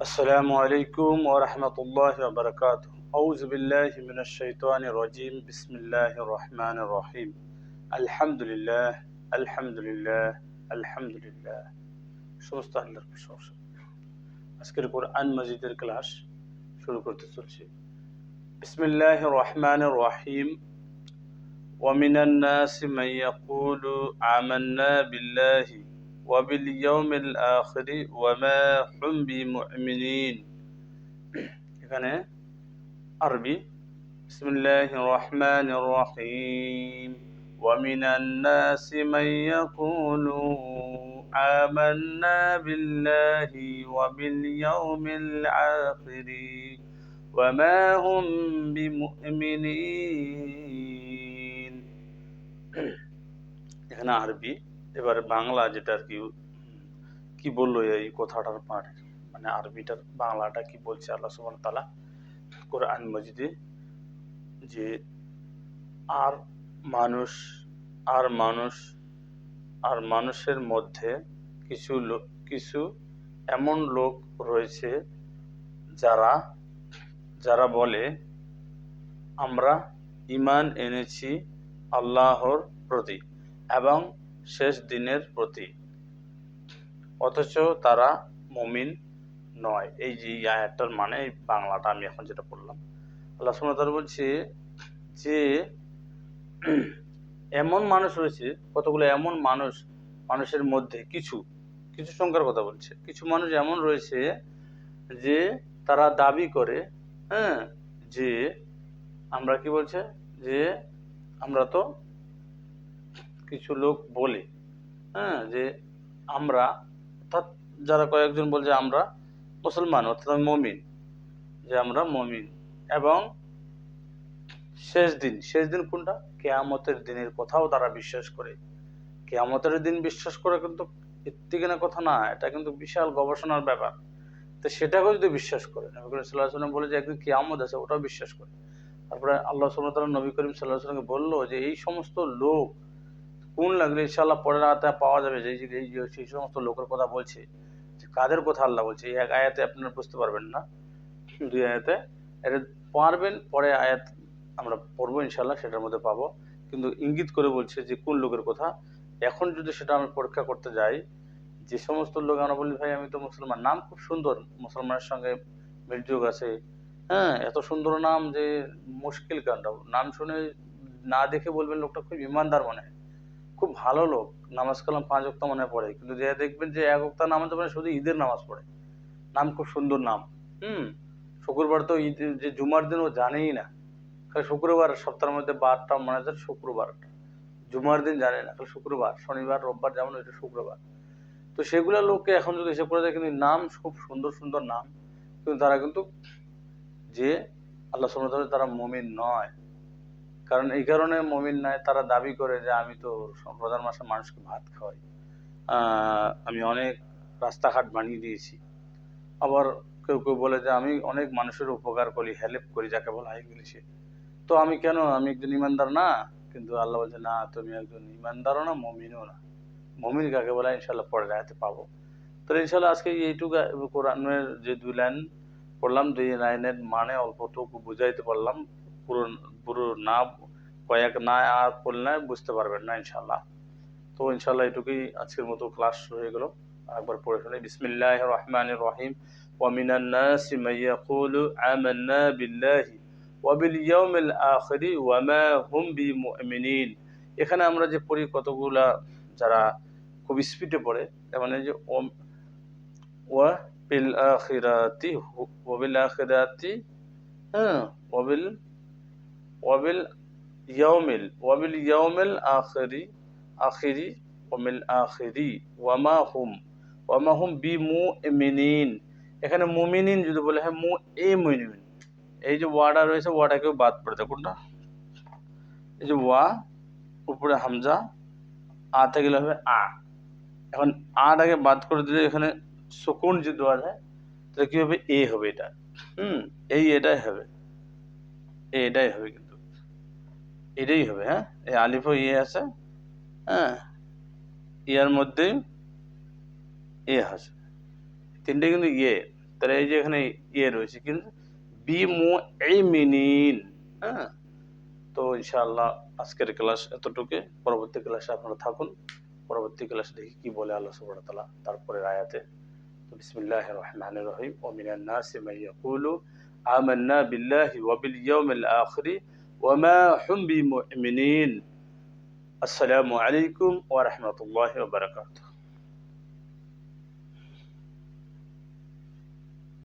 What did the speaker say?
السلام عليكم ورحمة الله وبركاته. أعوذ بالله من الشيطان الرجيم. بسم الله الرحمن الرحيم. الحمد لله الحمد لله الحمد لله. সমস্ত আল্লাহর প্রশংসা। আজকের কোরআন মাজিদের ক্লাস শুরু করতে চলছি। বিসমিল্লাহির রহমানির রহিম। ومن الناس من يقول آمنا بالله وباليوم الآخر وما هم بمؤمنين। এখানে আরবি বিসমিল্লাহির রহমানির রহিম। ومن الناس من يقول آمنا بالله وباليوم الآخر وما هم بمؤمنين। এখানে আরবি। এবার বাংলা যেটা আর কি বললো এই কথাটার পাঠ, মানে আরবিটার বাংলাটা কি বলছে আল্লাহ সুবহানাহু ওয়া তাআলা কোরআন মাজিদে, যে আর মানুষের মধ্যে কিছু এমন লোক রয়েছে যারা বলে আমরা ঈমান এনেছি আল্লাহর প্রতি এবং শেষ দিনের প্রতি, অথচ তারা মুমিন নয়। এই যে আয়াতটার মানে এই বাংলাটা আমি এখন যেটা বললাম, আল্লাহ সুবহানাহু ওয়া তাআলা বলছে যে এমন মানুষ রয়েছে, কতগুলো এমন মানুষের মধ্যে কিছু সংখ্যার কথা বলছে, কিছু মানুষ এমন রয়েছে যে তারা দাবি করে, যে আমরা কি বলছে, যে আমরা তো কিছু লোক বলে, যে আমরা, অর্থাৎ যারা কয়েকজন বলছে আমরা মুসলমান অর্থাৎ মুমিন, যে আমরা মুমিন, এবং শেষ দিন কোনটা, কিয়ামতের দিনের কথাও তারা বিশ্বাস করে। কিয়ামতের দিন বিশ্বাস করে কিন্তু এর কথা না, এটা কিন্তু বিশাল গবেষণার ব্যাপার। তো সেটাকেও যদি বিশ্বাস করে, নবী করিম সাল্লাল্লাহু আলাইহি ওয়াসাল্লাম বলে যে একদিন কিয়ামত আছে, ওটাও বিশ্বাস করে। তারপরে আল্লাহ সুবহানাহু ওয়া তাআলা নবী করিম সাল্লাল্লাহু আলাইহি ওয়াসাল্লামকে বললো যে এই সমস্ত লোক কোন লাগলে ইনশাআল্লাহ পরের আয়াতে পাওয়া যাবে, যে সেই সমস্ত লোকের কথা বলছে, যে কাদের কথা আল্লাহ বলছে। এই এক আয়াতে আপনারা বুঝতে পারবেন না, দুই আয়াতে এটা পারবেন, পরে আয়াত আমরা পড়বো ইনশাআল্লাহ, সেটার মধ্যে পাবো। কিন্তু ইঙ্গিত করে বলছে যে কোন লোকের কথা। এখন যদি সেটা আমি পরীক্ষা করতে যাই, যে সমস্ত লোক আমরা বলি ভাই আমি তো মুসলমান, নাম খুব সুন্দর, মুসলমানের সঙ্গে মিলযোগ আছে, এত সুন্দর নাম যে মুশকিল কাণ্ড, নাম শুনে না দেখে বলবেন লোকটা খুব ইমানদার মনে হয়, খুব ভালো লোক, নামাজ কালাম 5 ওয়াক্ত মনে পড়ে, কিন্তু যে দেখবেন যে 1 ওয়াক্ত নামাজ পড়ে, শুধু ঈদের নামাজ পড়ে, নাম খুব সুন্দর নাম, শুক্রবার তো ঈদ, যে জুমার দিন ও জানেই না, খালি শুক্রবার, সপ্তাহের মধ্যে বারটা মনে হয় শুক্রবার, জুমার দিন জানে না, খালি শুক্রবার, শনিবার রোববার যেমন ওইটা শুক্রবার। তো সেগুলো লোককে এখন যদি হিসেব করে দেয়, কিন্তু নাম খুব সুন্দর সুন্দর নাম, কিন্তু তারা কিন্তু যে আল্লাহ সুবহানাহু ওয়া তাআলা তারা মুমিন নয়। কারণ এই কারণে মুমিন নয়, তারা দাবি করে যে আমি তো রমজান মাসে মানুষকে ভাত খাওয়াই, আমি অনেক রাস্তাঘাট বানিয়ে দিয়েছি। আবার কেউ বলে যে আমি অনেক মানুষের উপকার করি, হেল্প করি, যাকে বলা হয় ইংলিশে। তো আমি একজন ইমানদার না? কিন্তু আল্লাহ বলছে না, তুমি একজন ইমানদারও না, মুমিনও না। মুমিন কাকে বলা ইনশাআল্লাহ পরের আয়াতে পাবো। তো ইনশাআল্লাহ আজকে এইটুকু কোরআনের যে 2 লাইন পড়লাম, 2 লাইনের মানে অল্পটুকু বুঝাইতে পারলাম, পুরো না, কয়েক না আর পড়লে বুঝতে পারবেন না ইনশাআল্লাহ। তো ইনশাআল্লাহ এটুকুই আজকের মতো ক্লাস হয়ে গেল। একবার পড়ে ফেলি। বিসমিল্লাহির রহমানির রহিম। ওয়া মিনান নাসি মান ইয়াকুলু আমান্না বিল্লাহি ওয়া বিল ইয়াউমিল আখিরি ওয়া মা হুম বিমুমিনিন। এখানে আমরা যে পড়ি কতগুলা যারা খুব স্পিডে পড়ে, মানে যে ওয়া বিল আখিরাতি, ওয়া বিল আখিরাতি, ওয়া বিল ইয়াউমিল আখিরি ওমিল আখিরি ওয়ামা হুম বিমুমিনিন। এখানে মুমিনিন যদি বলে হয় মুমিনিন, এই যে ওয়াটা রয়েছে, ওয়াটাকেও বাদ পড়ে দেয়। কোনটা? এই যে ওয়া, উপরে হামজা, আতে গেলে হবে আ। এখন আটাকে বাদ করে দিলে এখানে সুকুন যে দেওয়া যায়, তাহলে কি হবে? এ হবে এটা, এটাই হবে, এটাই হবে, কিন্তু এটাই হবে। এই আলিফ ও ইয়ে আছে, ইয়ার মধ্যে এ আছে, তিনটে কিন্তু ইয়ে, তাহলে এই যে এখানে ইয়ে রয়েছে কিন্তু বিমুমিনিন। হ্যাঁ, তো ইনশাআল্লাহ আজকের ক্লাস এতটুকু। পরবর্তী ক্লাসে আপনারা থাকুন। পরবর্তী ক্লাসে দেখি কি বলে আল্লাহ সুবহানাহু ওয়া তাআলা তারপরের আয়াতে। তো বিসমিল্লাহির রহমানির রহিম। ওয়া মিনান নাসি মান ইয়াকুলু আমান্না বিল্লাহি ওয়া বিল ইয়াউমিল আখির ওয়া মা হুম বিমুমিনিন। আসসালামু আলাইকুম ওয়া রাহমাতুল্লাহি ওয়া বারাকাতুহু।